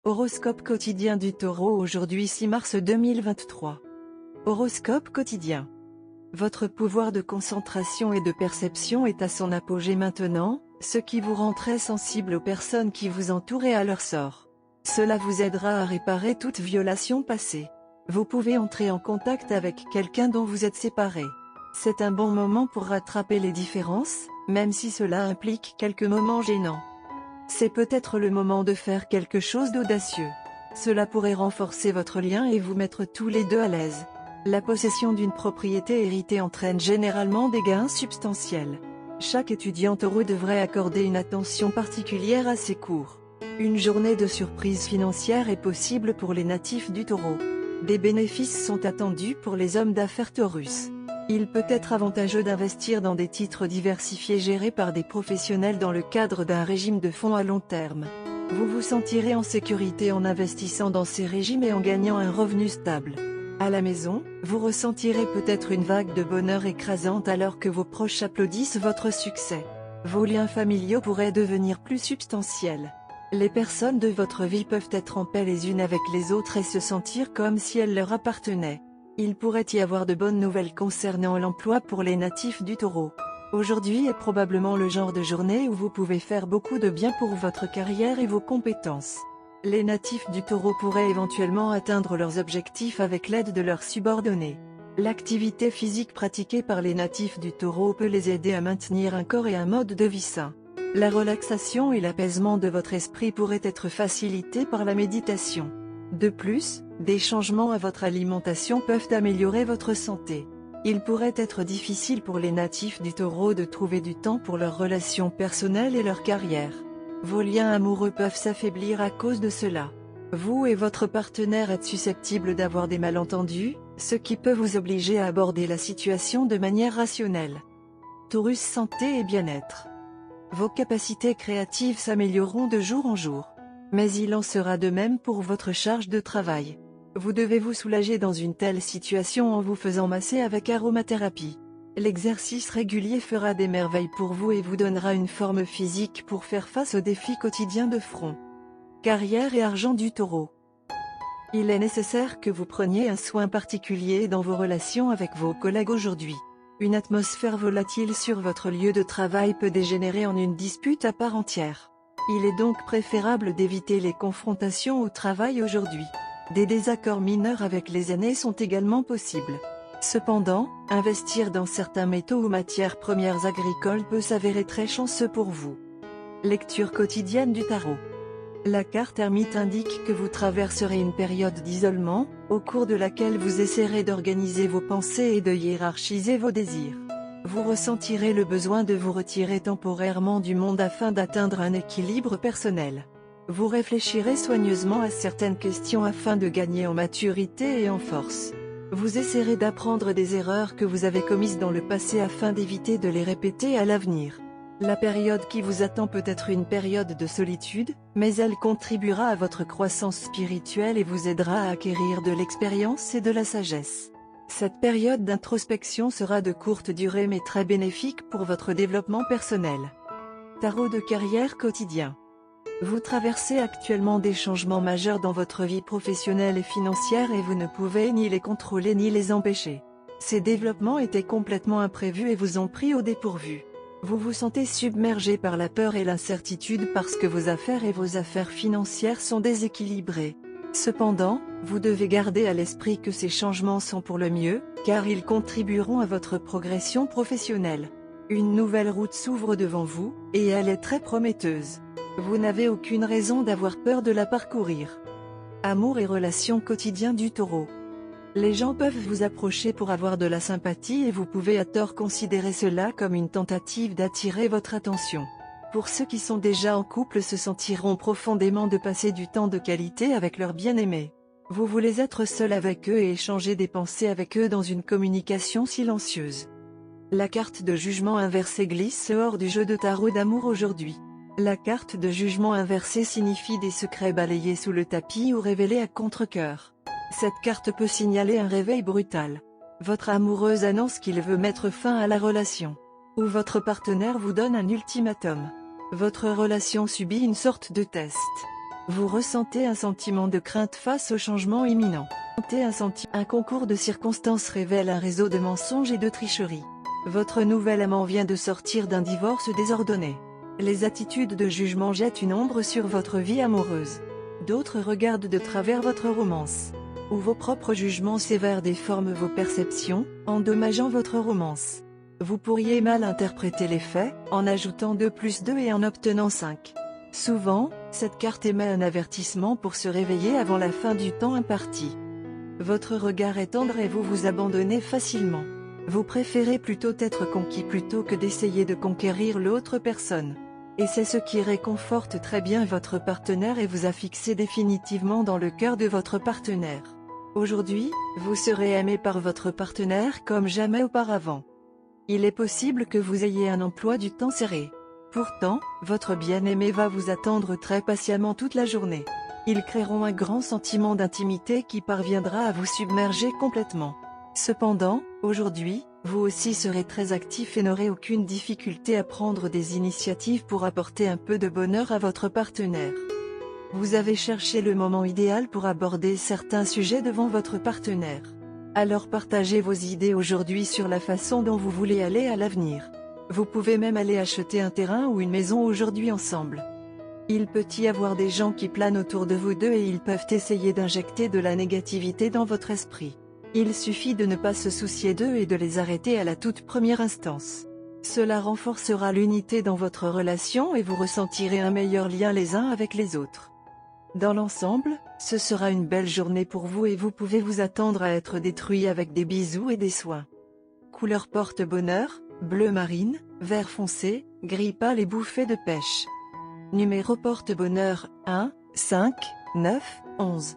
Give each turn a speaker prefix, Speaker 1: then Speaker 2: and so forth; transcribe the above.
Speaker 1: Horoscope quotidien du Taureau aujourd'hui 6 mars 2023. Horoscope quotidien. Votre pouvoir de concentration et de perception est à son apogée maintenant, ce qui vous rend très sensible aux personnes qui vous entourent et à leur sort. Cela vous aidera à réparer toute violation passée. Vous pouvez entrer en contact avec quelqu'un dont vous êtes séparé. C'est un bon moment pour rattraper les différences, même si cela implique quelques moments gênants. C'est peut-être le moment de faire quelque chose d'audacieux. Cela pourrait renforcer votre lien et vous mettre tous les deux à l'aise. La possession d'une propriété héritée entraîne généralement des gains substantiels. Chaque étudiant Taureau devrait accorder une attention particulière à ses cours. Une journée de surprise financière est possible pour les natifs du Taureau. Des bénéfices sont attendus pour les hommes d'affaires Taurus. Il peut être avantageux d'investir dans des titres diversifiés gérés par des professionnels dans le cadre d'un régime de fonds à long terme. Vous vous sentirez en sécurité en investissant dans ces régimes et en gagnant un revenu stable. À la maison, vous ressentirez peut-être une vague de bonheur écrasante alors que vos proches applaudissent votre succès. Vos liens familiaux pourraient devenir plus substantiels. Les personnes de votre vie peuvent être en paix les unes avec les autres et se sentir comme si elles leur appartenaient. Il pourrait y avoir de bonnes nouvelles concernant l'emploi pour les natifs du Taureau. Aujourd'hui est probablement le genre de journée où vous pouvez faire beaucoup de bien pour votre carrière et vos compétences. Les natifs du Taureau pourraient éventuellement atteindre leurs objectifs avec l'aide de leurs subordonnés. L'activité physique pratiquée par les natifs du Taureau peut les aider à maintenir un corps et un mode de vie sain. La relaxation et l'apaisement de votre esprit pourraient être facilités par la méditation. De plus, des changements à votre alimentation peuvent améliorer votre santé. Il pourrait être difficile pour les natifs du Taureau de trouver du temps pour leurs relations personnelles et leur carrière. Vos liens amoureux peuvent s'affaiblir à cause de cela. Vous et votre partenaire êtes susceptibles d'avoir des malentendus, ce qui peut vous obliger à aborder la situation de manière rationnelle. Taurus santé et bien-être. Vos capacités créatives s'amélioreront de jour en jour. Mais il en sera de même pour votre charge de travail. Vous devez vous soulager dans une telle situation en vous faisant masser avec aromathérapie. L'exercice régulier fera des merveilles pour vous et vous donnera une forme physique pour faire face aux défis quotidiens de front. Carrière et argent du Taureau. Il est nécessaire que vous preniez un soin particulier dans vos relations avec vos collègues aujourd'hui. Une atmosphère volatile sur votre lieu de travail peut dégénérer en une dispute à part entière. Il est donc préférable d'éviter les confrontations au travail aujourd'hui. Des désaccords mineurs avec les aînés sont également possibles. Cependant, investir dans certains métaux ou matières premières agricoles peut s'avérer très chanceux pour vous. Lecture quotidienne du tarot. La carte ermite indique que vous traverserez une période d'isolement, au cours de laquelle vous essaierez d'organiser vos pensées et de hiérarchiser vos désirs. Vous ressentirez le besoin de vous retirer temporairement du monde afin d'atteindre un équilibre personnel. Vous réfléchirez soigneusement à certaines questions afin de gagner en maturité et en force. Vous essaierez d'apprendre des erreurs que vous avez commises dans le passé afin d'éviter de les répéter à l'avenir. La période qui vous attend peut être une période de solitude, mais elle contribuera à votre croissance spirituelle et vous aidera à acquérir de l'expérience et de la sagesse. Cette période d'introspection sera de courte durée mais très bénéfique pour votre développement personnel. Tarot de carrière quotidien. Vous traversez actuellement des changements majeurs dans votre vie professionnelle et financière et vous ne pouvez ni les contrôler ni les empêcher. Ces développements étaient complètement imprévus et vous ont pris au dépourvu. Vous vous sentez submergé par la peur et l'incertitude parce que vos affaires et vos affaires financières sont déséquilibrées. Cependant, vous devez garder à l'esprit que ces changements sont pour le mieux, car ils contribueront à votre progression professionnelle. Une nouvelle route s'ouvre devant vous, et elle est très prometteuse. Vous n'avez aucune raison d'avoir peur de la parcourir. Amour et relations quotidiens du Taureau. Les gens peuvent vous approcher pour avoir de la sympathie et vous pouvez à tort considérer cela comme une tentative d'attirer votre attention. Pour ceux qui sont déjà en couple se sentiront profondément de passer du temps de qualité avec leur bien-aimé. Vous voulez être seul avec eux et échanger des pensées avec eux dans une communication silencieuse. La carte de jugement inversé glisse hors du jeu de tarot d'amour aujourd'hui. La carte de jugement inversé signifie des secrets balayés sous le tapis ou révélés à contre-cœur. Cette carte peut signaler un réveil brutal. Votre amoureuse annonce qu'il veut mettre fin à la relation. Ou votre partenaire vous donne un ultimatum. Votre relation subit une sorte de test. Vous ressentez un sentiment de crainte face au changement imminent. Un concours de circonstances révèle un réseau de mensonges et de tricheries. Votre nouvel amant vient de sortir d'un divorce désordonné. Les attitudes de jugement jettent une ombre sur votre vie amoureuse. D'autres regardent de travers votre romance. Ou vos propres jugements sévères déforment vos perceptions, endommageant votre romance. Vous pourriez mal interpréter les faits, en ajoutant 2 plus 2 et en obtenant 5. Souvent, cette carte émet un avertissement pour se réveiller avant la fin du temps imparti. Votre regard est tendre et vous vous abandonnez facilement. Vous préférez plutôt être conquis plutôt que d'essayer de conquérir l'autre personne. Et c'est ce qui réconforte très bien votre partenaire et vous a fixé définitivement dans le cœur de votre partenaire. Aujourd'hui, vous serez aimé par votre partenaire comme jamais auparavant. Il est possible que vous ayez un emploi du temps serré. Pourtant, votre bien-aimé va vous attendre très patiemment toute la journée. Ils créeront un grand sentiment d'intimité qui parviendra à vous submerger complètement. Cependant, aujourd'hui, vous aussi serez très actif et n'aurez aucune difficulté à prendre des initiatives pour apporter un peu de bonheur à votre partenaire. Vous avez cherché le moment idéal pour aborder certains sujets devant votre partenaire. Alors partagez vos idées aujourd'hui sur la façon dont vous voulez aller à l'avenir. Vous pouvez même aller acheter un terrain ou une maison aujourd'hui ensemble. Il peut y avoir des gens qui planent autour de vous deux et ils peuvent essayer d'injecter de la négativité dans votre esprit. Il suffit de ne pas se soucier d'eux et de les arrêter à la toute première instance. Cela renforcera l'unité dans votre relation et vous ressentirez un meilleur lien les uns avec les autres. Dans l'ensemble, ce sera une belle journée pour vous et vous pouvez vous attendre à être détruit avec des bisous et des soins. Couleur porte-bonheur, bleu marine, vert foncé, gris pâle et bouffée de pêche. Numéro porte-bonheur, 1, 5, 9, 11.